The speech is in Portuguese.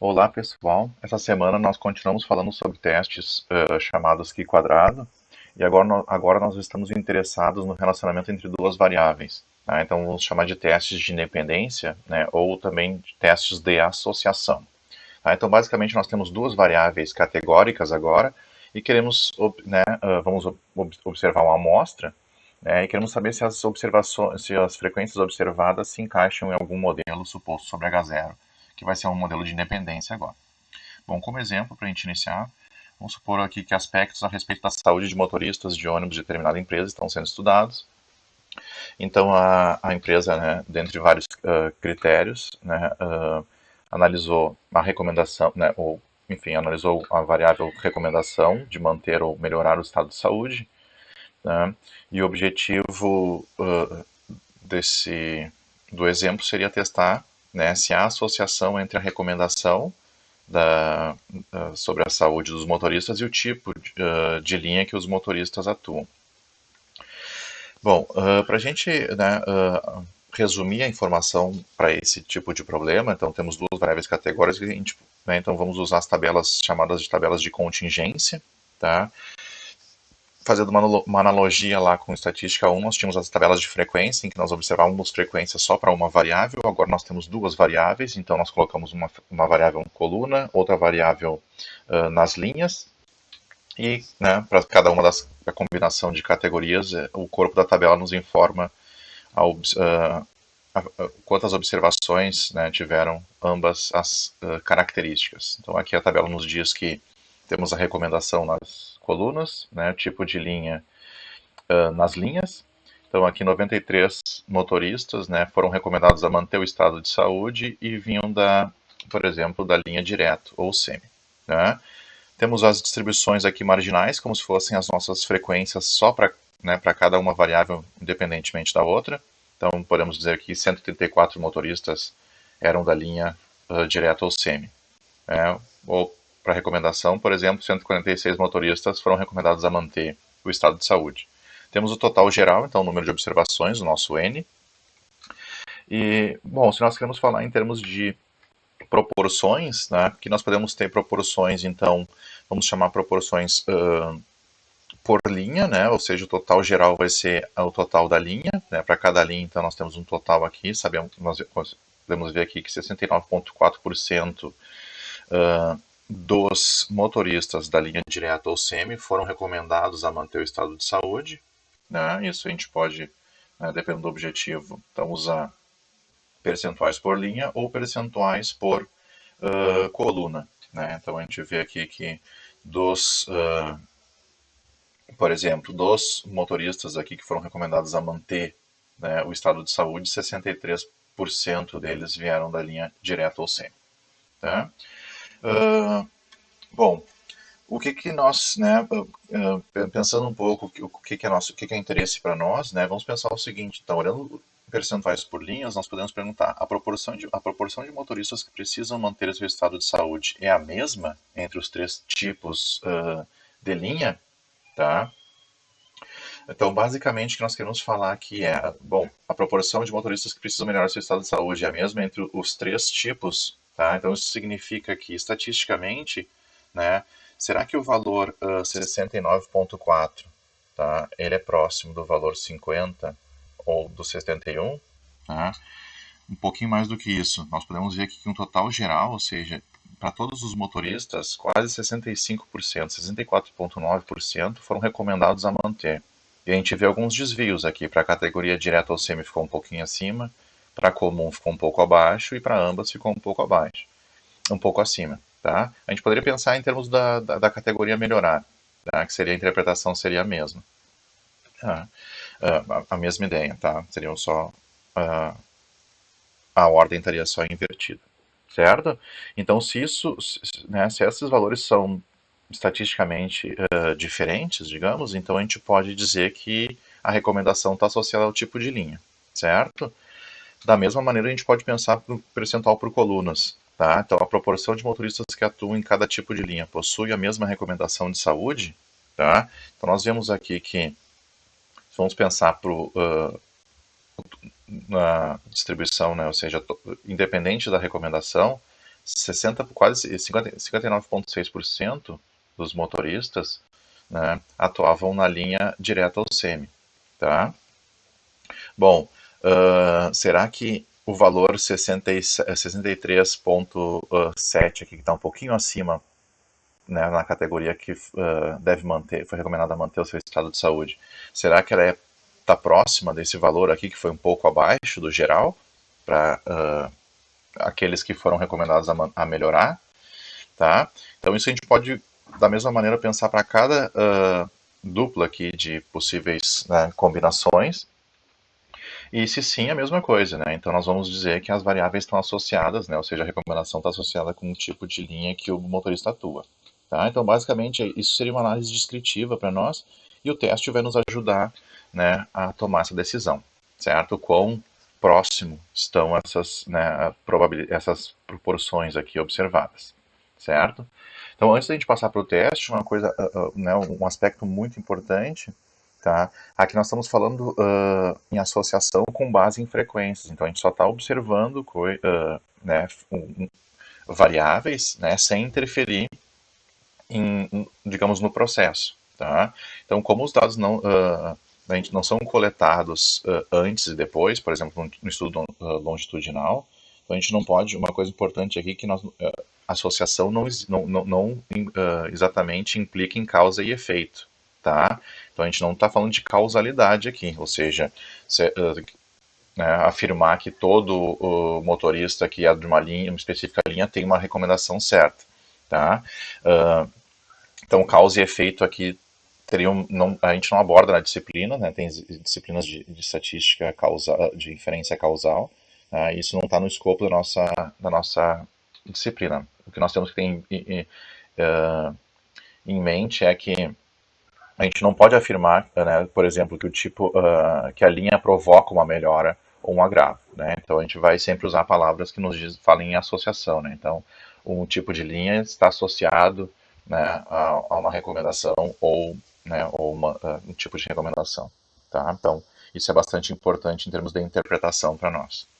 Olá, pessoal. Essa semana nós continuamos falando sobre testes chamados Q quadrado, e agora nós estamos interessados no relacionamento entre duas variáveis. Tá? Então vamos chamar de testes de independência, né, ou também de testes de associação. Tá? Então basicamente nós temos duas variáveis categóricas agora e queremos, né, vamos observar uma amostra, né, e queremos saber se as frequências observadas se encaixam em algum modelo suposto sobre H0, que vai ser um modelo de independência agora. Bom, como exemplo, para a gente iniciar, vamos supor aqui que aspectos a respeito da saúde de motoristas de ônibus de determinada empresa estão sendo estudados. Então, a empresa, né, dentre vários critérios, né, analisou a recomendação, né, ou, enfim, analisou a variável recomendação de manter ou melhorar o estado de saúde, né, e o objetivo do exemplo seria testar, né, se há associação entre a recomendação sobre a saúde dos motoristas e o tipo de linha que os motoristas atuam. Bom, para a gente, né, resumir a informação para esse tipo de problema, então temos duas variáveis categóricas, né, então vamos usar as tabelas chamadas de tabelas de contingência, tá? Fazendo uma analogia lá com estatística 1, nós tínhamos as tabelas de frequência, em que nós observávamos frequência só para uma variável, agora nós temos duas variáveis, então nós colocamos uma variável em coluna, outra variável nas linhas, e, né, para cada uma da combinação de categorias, o corpo da tabela nos informa quantas observações, né, tiveram ambas as características. Então aqui a tabela nos diz que temos a recomendação nas colunas, né, tipo de linha nas linhas. Então aqui 93 motoristas, né, foram recomendados a manter o estado de saúde e vinham por exemplo, da linha direto ou semi. Né? Temos as distribuições aqui marginais, como se fossem as nossas frequências só para, né, para cada uma variável independentemente da outra. Então podemos dizer que 134 motoristas eram da linha direto ou semi. Né? Ou para recomendação, por exemplo, 146 motoristas foram recomendados a manter o estado de saúde. Temos o total geral, então o número de observações, o nosso N. E, bom, se nós queremos falar em termos de proporções, né, que nós podemos ter proporções, então, vamos chamar proporções por linha, né, ou seja, o total geral vai ser o total da linha, né, para cada linha, então nós temos um total aqui, nós podemos ver aqui que 69,4% dos motoristas da linha direta ou semi foram recomendados a manter o estado de saúde, né, isso a gente pode, né, dependendo do objetivo, então usar percentuais por linha ou percentuais por coluna. Né? Então a gente vê aqui que por exemplo, dos motoristas aqui que foram recomendados a manter, né, o estado de saúde, 63% deles vieram da linha direta ou semi. Tá? Bom, o que que nós, né, pensando um pouco o que que é nosso, o que que é interesse para nós, né, vamos pensar o seguinte, então, olhando percentuais por linhas, nós podemos perguntar, a proporção de motoristas que precisam manter seu estado de saúde é a mesma entre os três tipos de linha, tá? Então, basicamente, o que nós queremos falar aqui é, bom, a proporção de motoristas que precisam melhorar seu estado de saúde é a mesma entre os três tipos, tá? Então, isso significa que, estatisticamente, né, será que o valor 69,4, tá, ele é próximo do valor 50 ou do 71? Tá? Um pouquinho mais do que isso. Nós podemos ver aqui que um total geral, ou seja, para todos os motoristas, quase 65%, 64,9% foram recomendados a manter. E a gente vê alguns desvios aqui. Para a categoria direta ou semi ficou um pouquinho acima, para a comum ficou um pouco abaixo e para ambas ficou um pouco abaixo, um pouco acima. Tá? A gente poderia pensar em termos da categoria melhorar, tá? Que seria a interpretação seria a mesma. Tá? A mesma ideia, tá? Seriam só a ordem estaria só invertida, certo? Então, né, se esses valores são estatisticamente diferentes, digamos, então a gente pode dizer que a recomendação está associada ao tipo de linha, certo? Da mesma maneira, a gente pode pensar no percentual por colunas, tá? Então, a proporção de motoristas que atuam em cada tipo de linha possui a mesma recomendação de saúde, tá? Então, nós vemos aqui que, se vamos pensar na distribuição, né, ou seja, independente da recomendação, quase 59,6% dos motoristas, né, atuavam na linha direta ao semi, tá? Bom, será que o valor 63,7 aqui, que está um pouquinho acima, né, na categoria que deve manter, foi recomendada manter o seu estado de saúde, será que ela está próxima desse valor aqui, que foi um pouco abaixo do geral, para aqueles que foram recomendados a melhorar? Tá? Então isso a gente pode, da mesma maneira, pensar para cada dupla aqui de possíveis, né, combinações. E se sim, a mesma coisa, né? Então nós vamos dizer que as variáveis estão associadas, né? Ou seja, a recomendação está associada com o tipo de linha que o motorista atua. Tá? Então, basicamente, isso seria uma análise descritiva para nós, e o teste vai nos ajudar, né, a tomar essa decisão, certo? Quão próximo estão essas, né, essas proporções aqui observadas, certo? Então, antes da gente passar para o teste, uma coisa, né, um aspecto muito importante, tá? Aqui nós estamos falando em associação com base em frequências, então a gente só está observando né, variáveis, né, sem interferir digamos, no processo, tá? Então, como os dados a gente não são coletados antes e depois, por exemplo, no estudo longitudinal, então a gente não pode, uma coisa importante aqui que nós, associação não exatamente implica em causa e efeito, tá? Então a gente não está falando de causalidade aqui, ou seja, né, afirmar que todo motorista que é de uma linha, uma específica linha, tem uma recomendação certa, tá? Então, causa e efeito aqui a gente não aborda na disciplina, né? Tem disciplinas de estatística de inferência causal, né? Isso não está no escopo da nossa disciplina. O que nós temos que ter em mente é que a gente não pode afirmar, né, por exemplo, que que a linha provoca uma melhora ou um agravo, né? Então a gente vai sempre usar palavras que falem em associação, né? Então um tipo de linha está associado, né, a uma recomendação ou, né, ou um tipo de recomendação, tá? Então isso é bastante importante em termos de interpretação para nós.